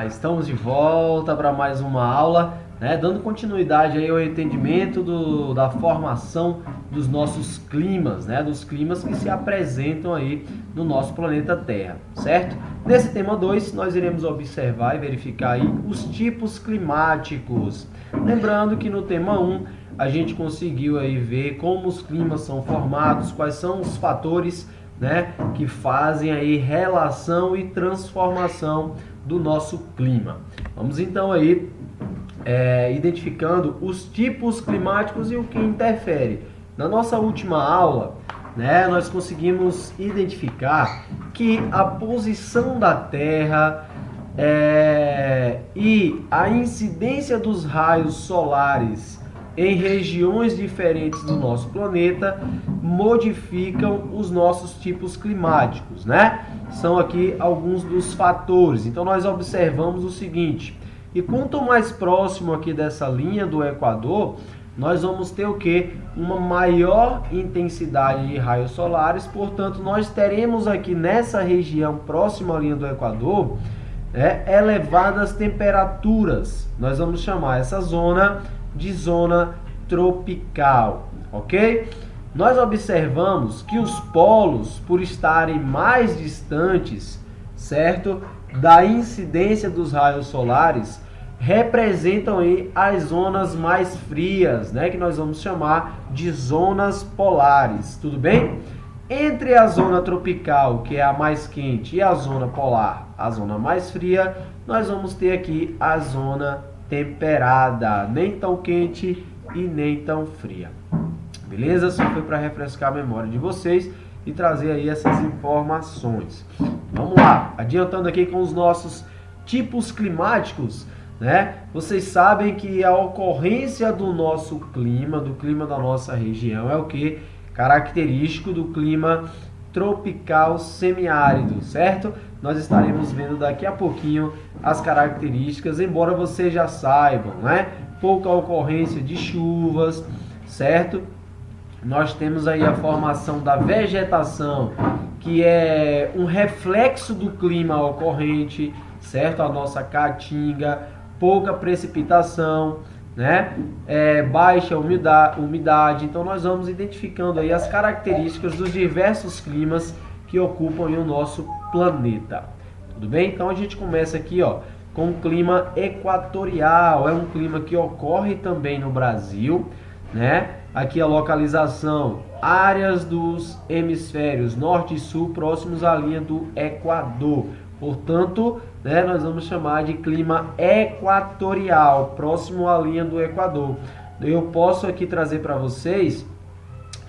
Estamos de volta para mais uma aula, né, dando continuidade aí ao entendimento da formação dos nossos climas, né, dos climas que se apresentam aí no nosso planeta Terra, certo? Nesse tema 2, nós iremos observar e verificar aí os tipos climáticos. Lembrando que no tema 1, a gente conseguiu aí ver como os climas são formados, quais são os fatores, né, que fazem aí relação e transformação do nosso clima. Vamos então aí identificando os tipos climáticos e o que interfere. Na nossa última aula, né, nós conseguimos identificar que a posição da Terra e a incidência dos raios solares em regiões diferentes do nosso planeta modificam os nossos tipos climáticos, né? São aqui alguns dos fatores. Então nós observamos o seguinte: e quanto mais próximo aqui dessa linha do Equador, nós vamos ter o que? Uma maior intensidade de raios solares. Portanto, nós teremos aqui nessa região próxima à linha do Equador elevadas temperaturas. Nós vamos chamar essa zona de zona tropical, ok? Nós observamos que os polos, por estarem mais distantes, certo, da incidência dos raios solares, representam aí as zonas mais frias, né, que nós vamos chamar de zonas polares, tudo bem? Entre a zona tropical, que é a mais quente, e a zona polar, a zona mais fria, nós vamos ter aqui a zona temperada, nem tão quente e nem tão fria. Beleza? Só foi para refrescar a memória de vocês e trazer aí essas informações. Vamos lá, adiantando aqui com os nossos tipos climáticos, né? Vocês sabem que a ocorrência do nosso clima, do clima da nossa região, é o que? Característico do clima tropical semiárido, certo? Nós estaremos vendo daqui a pouquinho as características, embora vocês já saibam, né? Pouca ocorrência de chuvas, certo? Nós temos aí a formação da vegetação, que é um reflexo do clima ocorrente, certo? A nossa caatinga, pouca precipitação, né? Baixa umidade. Então nós vamos identificando aí as características dos diversos climas que ocupam aí o nosso planeta. Tudo bem? Então a gente começa aqui, ó, com o clima equatorial. É um clima que ocorre também no Brasil, né? Aqui a localização, áreas dos hemisférios norte e sul próximos à linha do Equador. Portanto, né, nós vamos chamar de clima equatorial, próximo à linha do Equador. Eu posso aqui trazer para vocês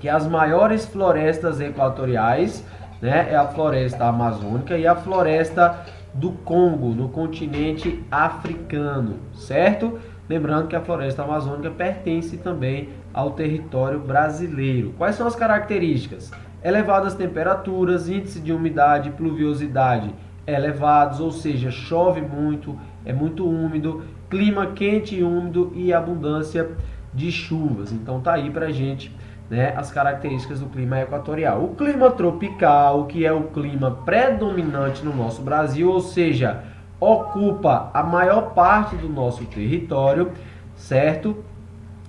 que as maiores florestas equatoriais, né, é a floresta amazônica e a floresta do Congo, no continente africano, certo? Lembrando que a floresta amazônica pertence também ao território brasileiro. Quais são as características? Elevadas temperaturas, índice de umidade e pluviosidade elevados, ou seja, chove muito, é muito úmido, clima quente e úmido e abundância de chuvas. Então tá aí pra gente, né, as características do clima equatorial. O clima tropical, que é o clima predominante no nosso Brasil, ou seja, ocupa a maior parte do nosso território, certo?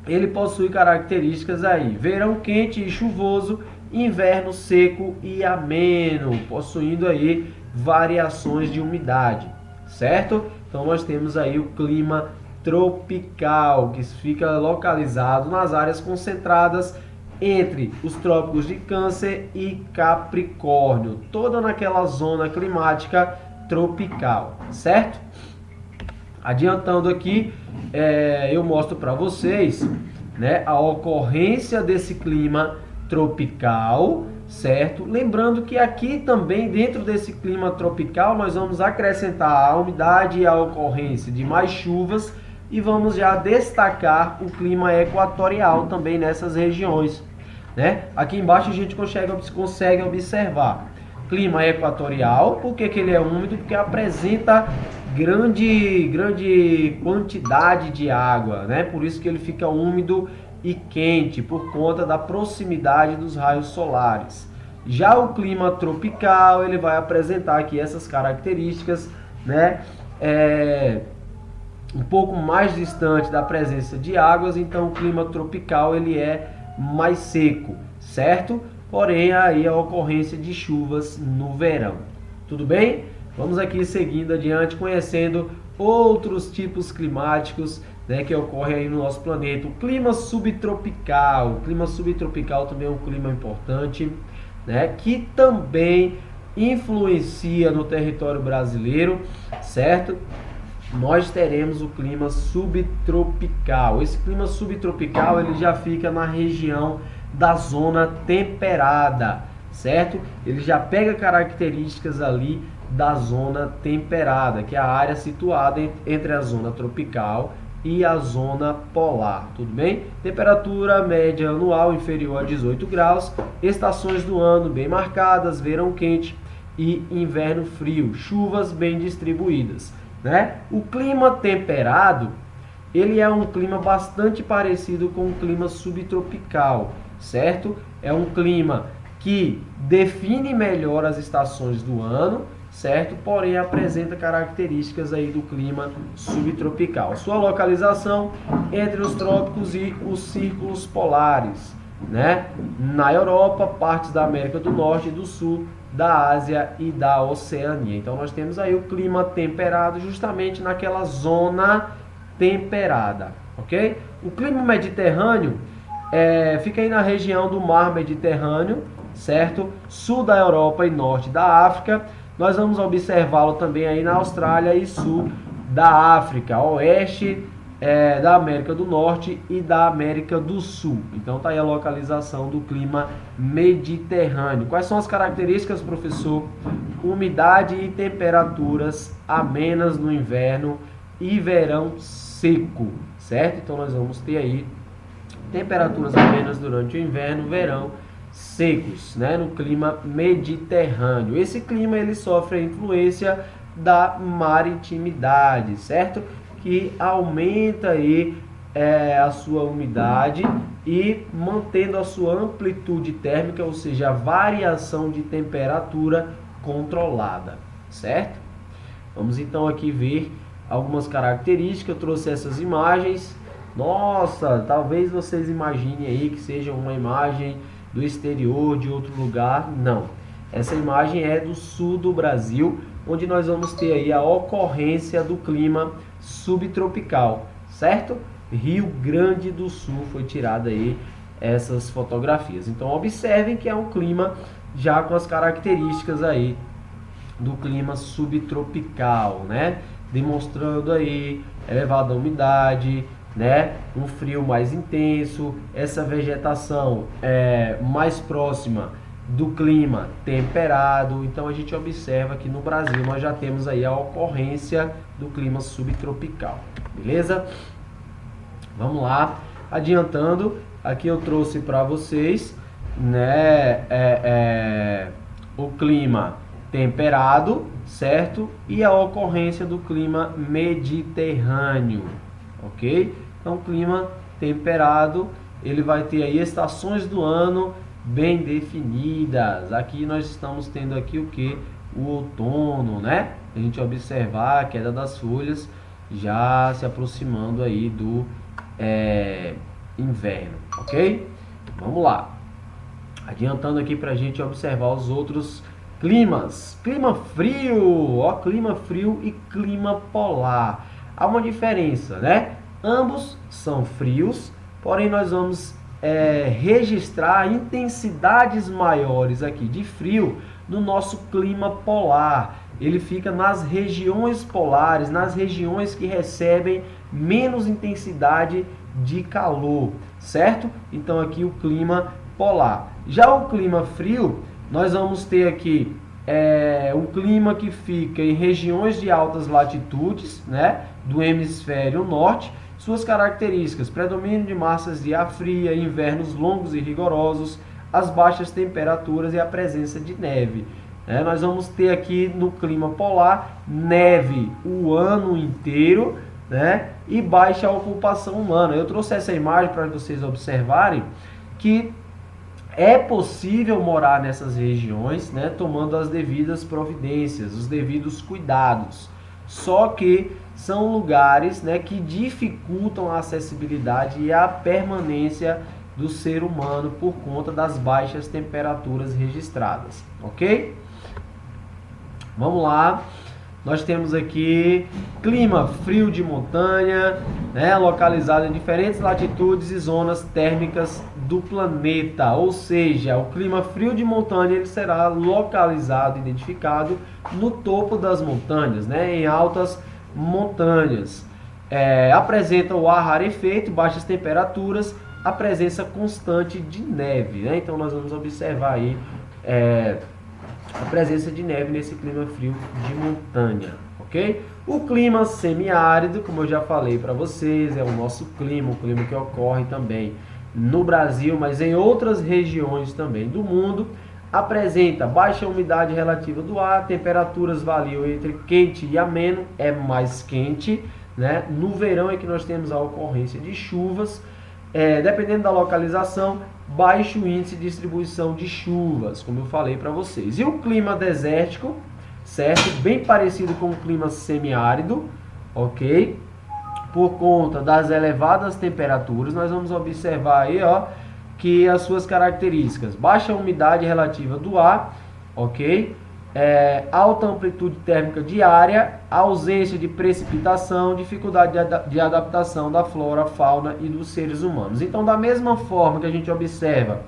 Ele possui características aí: verão quente e chuvoso, inverno seco e ameno, possuindo aí variações de umidade, certo? Então nós temos aí o clima tropical, que fica localizado nas áreas concentradas entre os trópicos de Câncer e Capricórnio, toda naquela zona climática tropical, certo? Adiantando aqui, eu mostro para vocês, né, a ocorrência desse clima tropical, certo? Lembrando que aqui também, dentro desse clima tropical, nós vamos acrescentar a umidade e a ocorrência de mais chuvas e vamos já destacar o clima equatorial também nessas regiões, né? Aqui embaixo a gente consegue observar clima equatorial. Por que ele é úmido? Porque apresenta grande quantidade de água, né? Por isso que ele fica úmido e quente, por conta da proximidade dos raios solares. Já o clima tropical, ele vai apresentar aqui essas características, né? um pouco mais distante da presença de águas, então o clima tropical ele é mais seco, certo? Porém, aí a ocorrência de chuvas no verão. Tudo bem? Vamos aqui seguindo adiante, conhecendo outros tipos climáticos, né, que ocorrem aí no nosso planeta. O clima subtropical. O clima subtropical também é um clima importante, né, que também influencia no território brasileiro, certo? Nós teremos o clima subtropical. Esse clima subtropical ele já fica na região da zona temperada, certo? Ele já pega características ali da zona temperada, que é a área situada entre a zona tropical e a zona polar, tudo bem? Temperatura média anual inferior a 18 graus, estações do ano bem marcadas, verão quente e inverno frio, chuvas bem distribuídas, né? O clima temperado, ele é um clima bastante parecido com o clima subtropical, certo? É um clima que define melhor as estações do ano, certo? Porém apresenta características aí do clima subtropical. Sua localização entre os trópicos e os círculos polares, né? Na Europa, partes da América do Norte e do Sul, da Ásia e da Oceania. Então nós temos aí o clima temperado justamente naquela zona temperada, ok? O clima mediterrâneo fica aí na região do mar Mediterrâneo, certo? Sul da Europa e norte da África. Nós vamos observá-lo também aí na Austrália e sul da África, oeste da América do Norte e da América do Sul. Então tá aí a localização do clima mediterrâneo. Quais são as características, professor? Umidade e temperaturas amenas no inverno e verão seco, certo? Então nós vamos ter aí temperaturas amenas durante o inverno, verão secos, né, no clima mediterrâneo. Esse clima ele sofre a influência da maritimidade, certo? Que aumenta aí a sua umidade e mantendo a sua amplitude térmica, ou seja, a variação de temperatura controlada, certo? Vamos então aqui ver algumas características. Eu trouxe essas imagens. Nossa, talvez vocês imaginem aí que seja uma imagem do exterior, de outro lugar. Não, essa imagem é do sul do Brasil, onde nós vamos ter aí a ocorrência do clima subtropical, certo? Rio Grande do Sul foi tirada aí essas fotografias. Então observem que é um clima já com as características aí do clima subtropical, né? Demonstrando aí elevada umidade, né? Um frio mais intenso, essa vegetação mais próxima do clima temperado. Então a gente observa que no Brasil nós já temos aí a ocorrência do clima subtropical, beleza? Vamos lá, adiantando, aqui eu trouxe para vocês, né, o clima temperado, certo? E a ocorrência do clima mediterrâneo, ok? Então, clima temperado, ele vai ter aí estações do ano bem definidas. Aqui nós estamos tendo aqui o que? O outono, né? A gente observar a queda das folhas já se aproximando aí do inverno, ok? Vamos lá. Adiantando aqui para a gente observar os outros climas. Clima frio, ó, clima frio e clima polar. Há uma diferença, né? Ambos são frios, porém nós vamos registrar intensidades maiores aqui de frio no nosso clima polar. Ele fica nas regiões polares, nas regiões que recebem menos intensidade de calor, certo? Então aqui o clima polar. Já o clima frio, nós vamos ter aqui um clima que fica em regiões de altas latitudes, né, do hemisfério norte. Suas características: predomínio de massas de ar fria, invernos longos e rigorosos, as baixas temperaturas e a presença de neve. Nós vamos ter aqui no clima polar neve o ano inteiro, né, e baixa ocupação humana. Eu trouxe essa imagem para vocês observarem que é possível morar nessas regiões, né, tomando as devidas providências, os devidos cuidados. só que são lugares, né, que dificultam a acessibilidade e a permanência do ser humano por conta das baixas temperaturas registradas, ok? Vamos lá. Nós temos aqui clima frio de montanha, né, localizado em diferentes latitudes e zonas térmicas do planeta. Ou seja, o clima frio de montanha ele será localizado, identificado no topo das montanhas, né, em altas montanhas. Apresenta o ar rarefeito, baixas temperaturas, a presença constante de neve, né? Então nós vamos observar aí a presença de neve nesse clima frio de montanha, ok? O clima semiárido, como eu já falei para vocês, é o nosso clima, o clima que ocorre também no Brasil, mas em outras regiões também do mundo, apresenta baixa umidade relativa do ar, temperaturas variam entre quente e ameno, é mais quente, né? No verão é que nós temos a ocorrência de chuvas, dependendo da localização, baixo índice de distribuição de chuvas, como eu falei para vocês. E o clima desértico, certo? Bem parecido com o clima semiárido, ok? Por conta das elevadas temperaturas, nós vamos observar aí, ó, que as suas características: baixa umidade relativa do ar, ok? Alta amplitude térmica diária, ausência de precipitação, dificuldade de adaptação da flora, fauna e dos seres humanos. Então, da mesma forma que a gente observa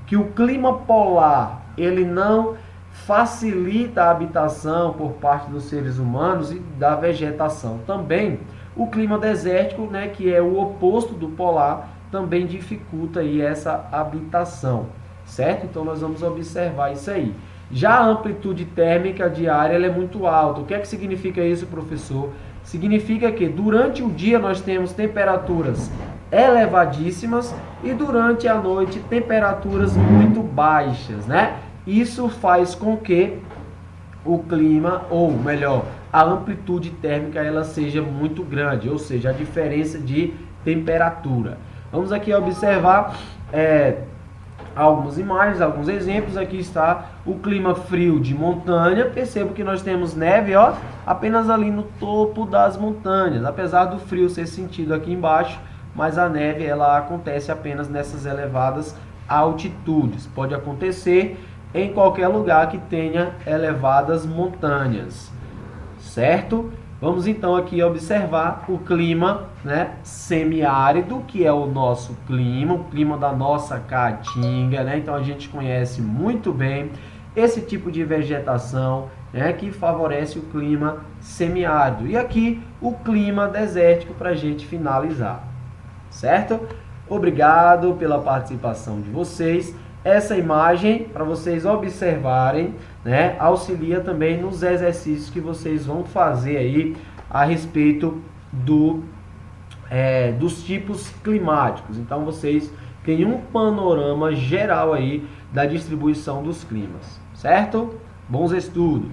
que o clima polar ele não facilita a habitação por parte dos seres humanos e da vegetação também, o clima desértico, né, que é o oposto do polar, também dificulta aí essa habitação, certo? Então nós vamos observar isso aí. Já a amplitude térmica diária ela é muito alta. O que é que significa isso, professor? Significa que durante o dia nós temos temperaturas elevadíssimas e durante a noite temperaturas muito baixas, né? Isso faz com que o clima, ou melhor, a amplitude térmica ela seja muito grande, ou seja, a diferença de temperatura. Vamos aqui observar algumas imagens, alguns exemplos. Aqui está o clima frio de montanha. Percebo que nós temos neve, ó, apenas ali no topo das montanhas, apesar do frio ser sentido aqui embaixo, mas a neve ela acontece apenas nessas elevadas altitudes. Pode acontecer em qualquer lugar que tenha elevadas montanhas, certo? Vamos então aqui observar o clima, né, semiárido, que é o nosso clima, o clima da nossa caatinga, né? Então a gente conhece muito bem esse tipo de vegetação, né, que favorece o clima semiárido. E aqui o clima desértico para a gente finalizar, certo? Obrigado pela participação de vocês. Essa imagem, para vocês observarem, né, auxilia também nos exercícios que vocês vão fazer aí a respeito dos tipos climáticos. Então vocês têm um panorama geral aí da distribuição dos climas, certo? Bons estudos!